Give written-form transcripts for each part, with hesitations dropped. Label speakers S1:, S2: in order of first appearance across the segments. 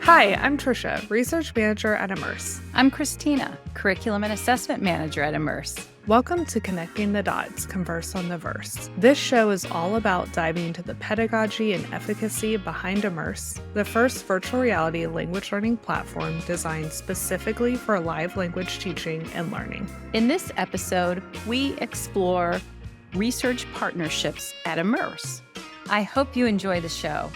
S1: Hi, I'm Tricia, Research Manager at Immerse.
S2: I'm Christina, Curriculum and Assessment Manager at Immerse.
S1: Welcome to Connecting the Dots, Converse on the Verse. This show is all about diving into the pedagogy and efficacy behind Immerse, the first virtual reality language learning platform designed specifically for live language teaching and learning.
S2: In this episode, we explore research partnerships at Immerse. I hope you enjoy the show.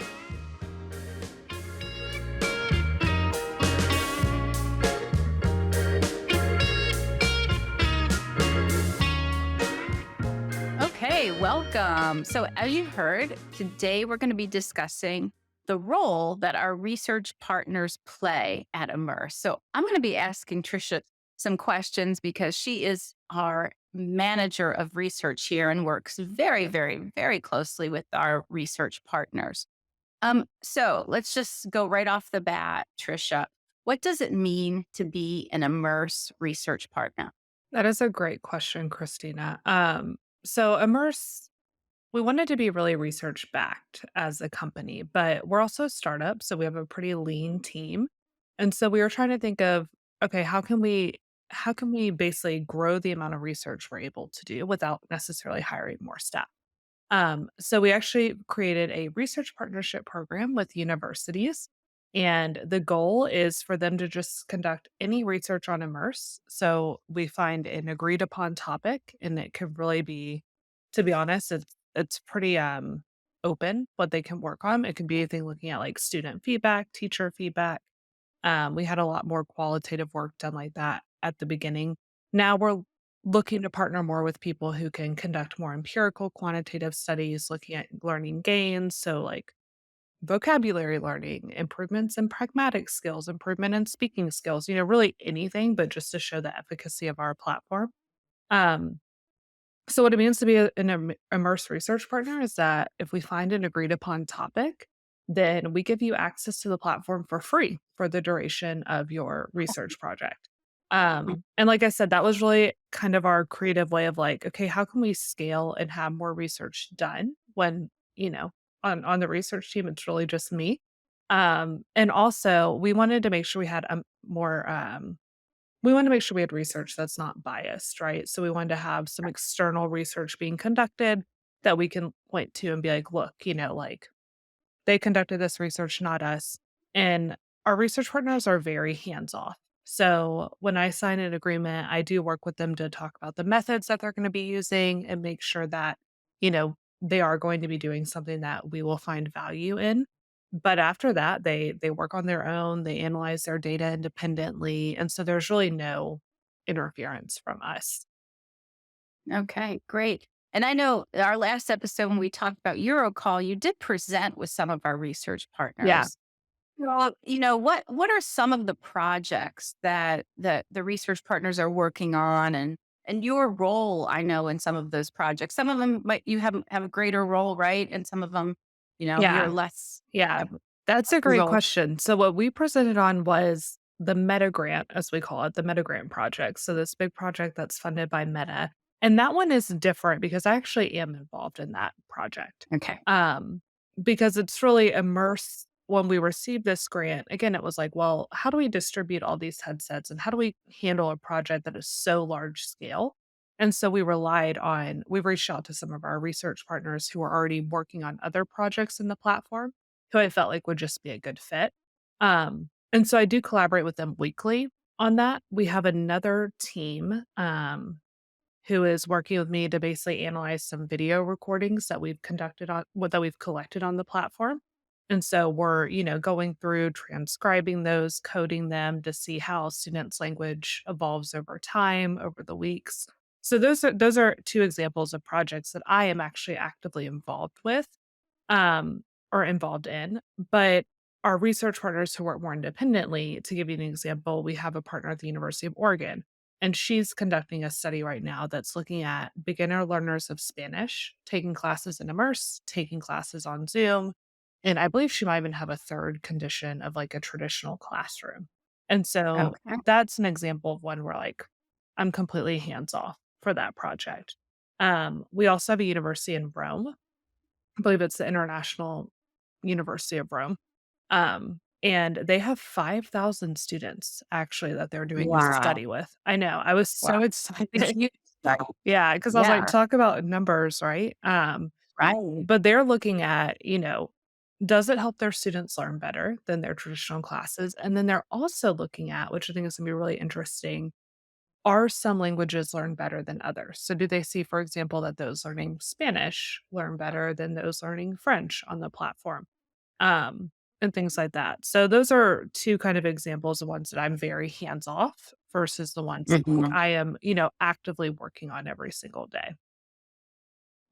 S2: Okay, welcome. So as you heard, today we're going to be discussing the role that our research partners play at Immerse. So I'm going to be asking Tricia some questions because she is our manager of research here and works very, very, very closely with our research partners. So let's just go right off the bat, Tricia. What does it mean to be an Immerse research partner?
S1: That is a great question, Christina. So Immerse, we wanted to be really research backed as a company, but we're also a startup, so we have a pretty lean team. And so we were trying to think of, okay, how can we basically grow the amount of research we're able to do without necessarily hiring more staff? So we actually created a research partnership program with universities. And the goal is for them to just conduct any research on Immerse. So we find an agreed upon topic, and it could really be, to be honest, it's pretty open what they can work on. It can be anything looking at like student feedback, teacher feedback. We had a lot more qualitative work done like that at the beginning. Now we're looking to partner more with people who can conduct more empirical quantitative studies, looking at learning gains. So, like vocabulary learning, improvements in pragmatic skills, improvement in speaking skills, really anything, but just to show the efficacy of our platform. Um, so, what it means to be an immerse research partner is that if we find an agreed upon topic, then we give you access to the platform for free for the duration of your research project. And like I said, that was really kind of our creative way of like, okay, how can we scale and have more research done when, on the research team, it's really just me. And also we wanted to make sure we had more we want to make sure we had research that's not biased, right? So we wanted to have some external research being conducted that we can point to and be like, look, like they conducted this research, not us. And our research partners are very hands off. So when I sign an agreement, I do work with them to talk about the methods that they're going to be using and make sure that, they are going to be doing something that we will find value in. But after that, they work on their own, they analyze their data independently, and so there's really no interference from us.
S2: Okay, great. And I know our last episode when we talked about Eurocall, you did present with some of our research
S1: Yeah.
S2: partners. Well, what are some of the projects that the research partners are working on and your role, I know, in some of those projects. Some of them might you have a greater role, right? And some of them, you're
S1: Yeah.
S2: less
S1: Yeah.
S2: have
S1: That's a
S2: a
S1: great
S2: role.
S1: question. So what we presented on was the Meta grant, as we call it, the Meta grant project. So this big project that's funded by Meta. And that one is different because I actually am involved in that project.
S2: Okay.
S1: Um, because it's really immersed when we received this grant, again, it was like, well, how do we distribute all these headsets and how do we handle a project that is so large scale? And so we reached out to some of our research partners who are already working on other projects in the platform who I felt like would just be a good fit. And so I do collaborate with them weekly on that. We have another team who is working with me to basically analyze some video recordings that we've collected on the platform. And so we're, going through transcribing those, coding them to see how students' language evolves over time, over the weeks. So those are two examples of projects that I am actually actively involved with um, or involved in. But our research partners who work more independently, to give you an example, we have a partner at the University of Oregon, and she's conducting a study right now that's looking at beginner learners of Spanish, taking classes in Immerse, taking classes on Zoom. And I believe she might even have a third condition of like a traditional classroom. And so
S2: Okay.
S1: that's an example of one where like I'm completely hands off for that project. We also have a university in Rome. I believe it's the International University of Rome. and they have 5,000 students actually that they're doing a
S2: Wow.
S1: study with. I know, I was
S2: Wow.
S1: so
S2: It's
S1: excited.
S2: huge.
S1: Yeah, because I was like,
S2: Yeah.
S1: talk about numbers, right?
S2: Right.
S1: But they're looking at, does it help their students learn better than their traditional classes? And then they're also looking at, which I think is gonna be really interesting, are some languages learned better than others? So do they see, for example, that those learning Spanish learn better than those learning French on the platform? Um, and things like that. So those are 2 kind of examples of ones that I'm very hands off versus the ones like
S2: Mhm.
S1: I am, actively working on every single day.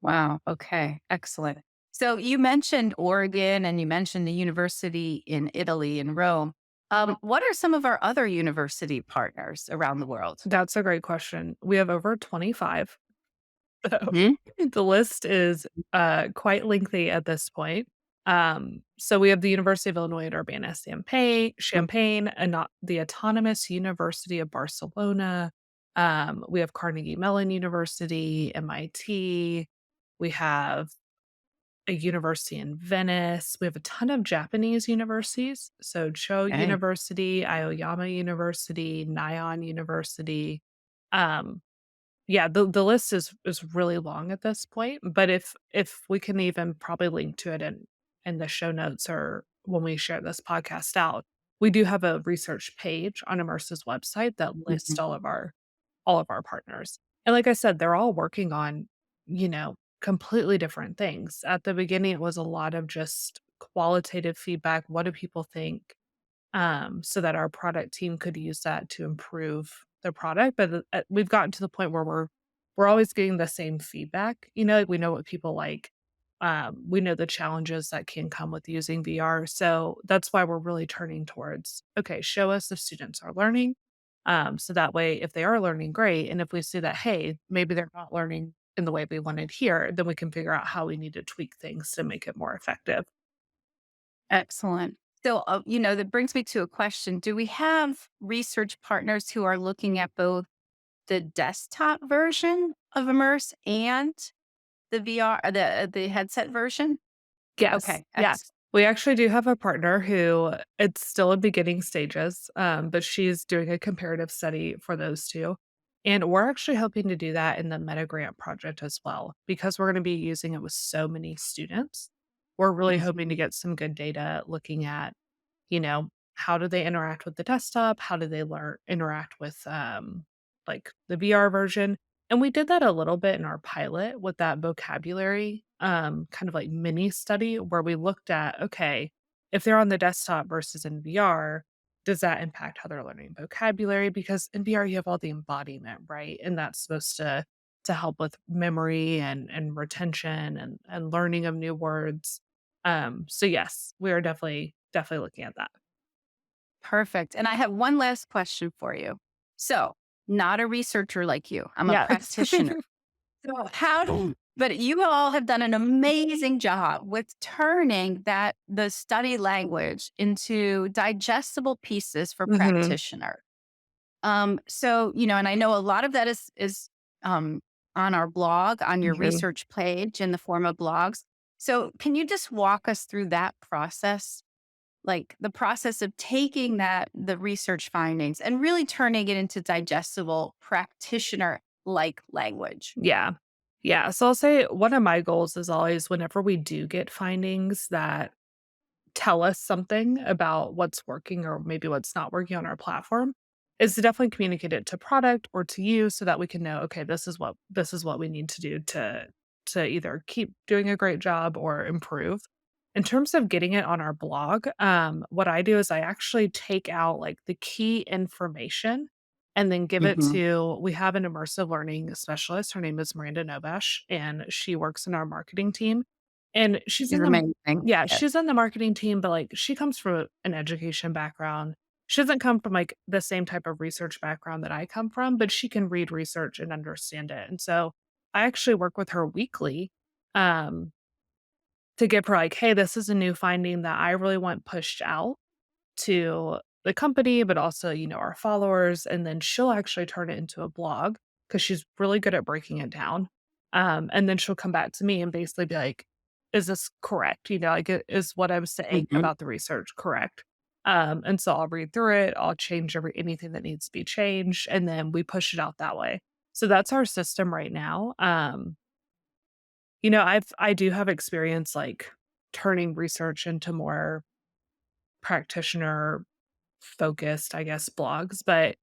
S2: Wow. Okay. Excellent. So you mentioned Oregon and you mentioned the university in Italy in Rome. What are some of our other university partners around the world?
S1: That's a great question. We have over 25. So
S2: Mhm.
S1: the list is, quite lengthy at this point. So we have the University of Illinois at Urbana-Champaign, and the Autonomous University of Barcelona. We have Carnegie Mellon University, MIT. We have a university in Venice. We have a ton of Japanese universities. So Cho
S2: Okay.
S1: University, Aoyama University, Nihon University. Um, yeah, the list is really long at this point, but if we can even probably link to it in the show notes or when we share this podcast out, we do have a research page on Immerse's website that lists
S2: Mhm.
S1: all of our partners. And like I said, they're all working on, completely different things. At the beginning, it was a lot of just qualitative feedback. What do people think? So that our product team could use that to improve the product. But we've gotten to the point where we're always getting the same feedback. Like we know what people like. We know the challenges that can come with using VR. So that's why we're really turning towards okay, show us if students are learning. So that way, if they are learning, great. And if we see that, hey, maybe they're not learning in the way we wanted here, then we can figure out how we need to tweak things to make it more effective.
S2: Excellent. So, that brings me to a question. Do we have research partners who are looking at both the desktop version of Immerse and the VR, the headset version?
S1: Yes,
S2: Okay.
S1: yeah. We actually do have a partner who it's still in beginning stages, but she's doing a comparative study for those 2, and we're actually hoping to do that in the Meta Grant project as well, because we're gonna be using it with so many students. We're really hoping to
S2: Mhm.
S1: get some good data looking at, how do they interact with the desktop? How do they interact with, like, the VR version? And we did that a little bit in our pilot with that vocabulary, kind of like mini study where we looked at, okay, if they're on the desktop versus in VR, does that impact how they're learning vocabulary? Because in VR, you have all the embodiment, right? And that's supposed to help with memory and retention and learning of new words. So yes, we are definitely looking at that.
S2: Perfect. And I have one last question for you. So, not a researcher like you, I'm a
S1: Yes.
S2: practitioner. So, but you all have done an amazing job with turning the study language into digestible pieces for
S1: Mhm.
S2: practitioner. And I know a lot of that is um, on our blog, on your
S1: Mhm.
S2: research page in the form of blogs. So, can you just walk us through that process? Like the process of taking the research findings and really turning it into digestible practitioner like language.
S1: Yeah. Yeah. So I'll say one of my goals is always whenever we do get findings that tell us something about what's working or maybe what's not working on our platform is to definitely communicate it to product or to you so that we can know, okay, this is what we need to do to either keep doing a great job or improve. In terms of getting it on our blog, what I do is I actually take out like the key information and then give it
S2: Hmm.
S1: to we have an immersive learning specialist. Her name is Miranda Novash, and she works in our marketing team. And she's
S2: She's
S1: in the
S2: amazing.
S1: yeah,
S2: Yes.
S1: she's in the marketing team, but, like, she comes from an education background. She doesn't come from, like, the same type of research background that I come from, but she can read research and understand it, and so I actually work with her weekly, um, to give her, like, "Hey, this is a new finding that I really want pushed out to the company, but also, our followers," and then she'll actually turn it into a blog because she's really good at breaking it down. And then she'll come back to me and basically be like, "Is this correct?" Like, "Is what I'm saying
S2: Hmm.
S1: about the research correct?" And so I'll read through it, I'll change anything that needs to be changed, and then we push it out that way. So that's our system right now. I do have experience like turning research into more practitioner focused, I guess, blogs, but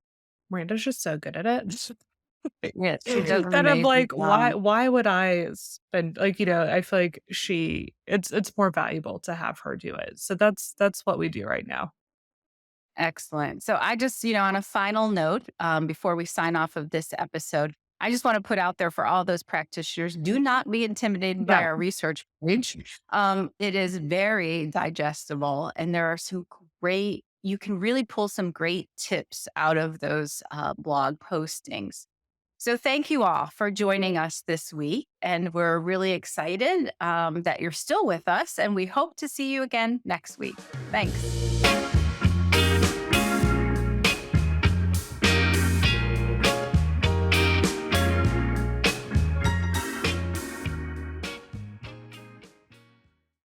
S1: Miranda's just so good at it.
S2: Yes, she does an
S1: That I'm
S2: amazing
S1: like,
S2: job.
S1: why would I spend like, I feel like it's more valuable to have her do it. So that's what we do right now.
S2: Excellent. So I just, on a final note, before we sign off of this episode, I just want to put out there for all those practitioners, do not be intimidated by
S1: Yeah.
S2: our research page. It is very digestible and there are some you can really pull some great tips out of those blog postings. So thank you all for joining us this week. And we're really excited that you're still with us and we hope to see you again next week. Thanks.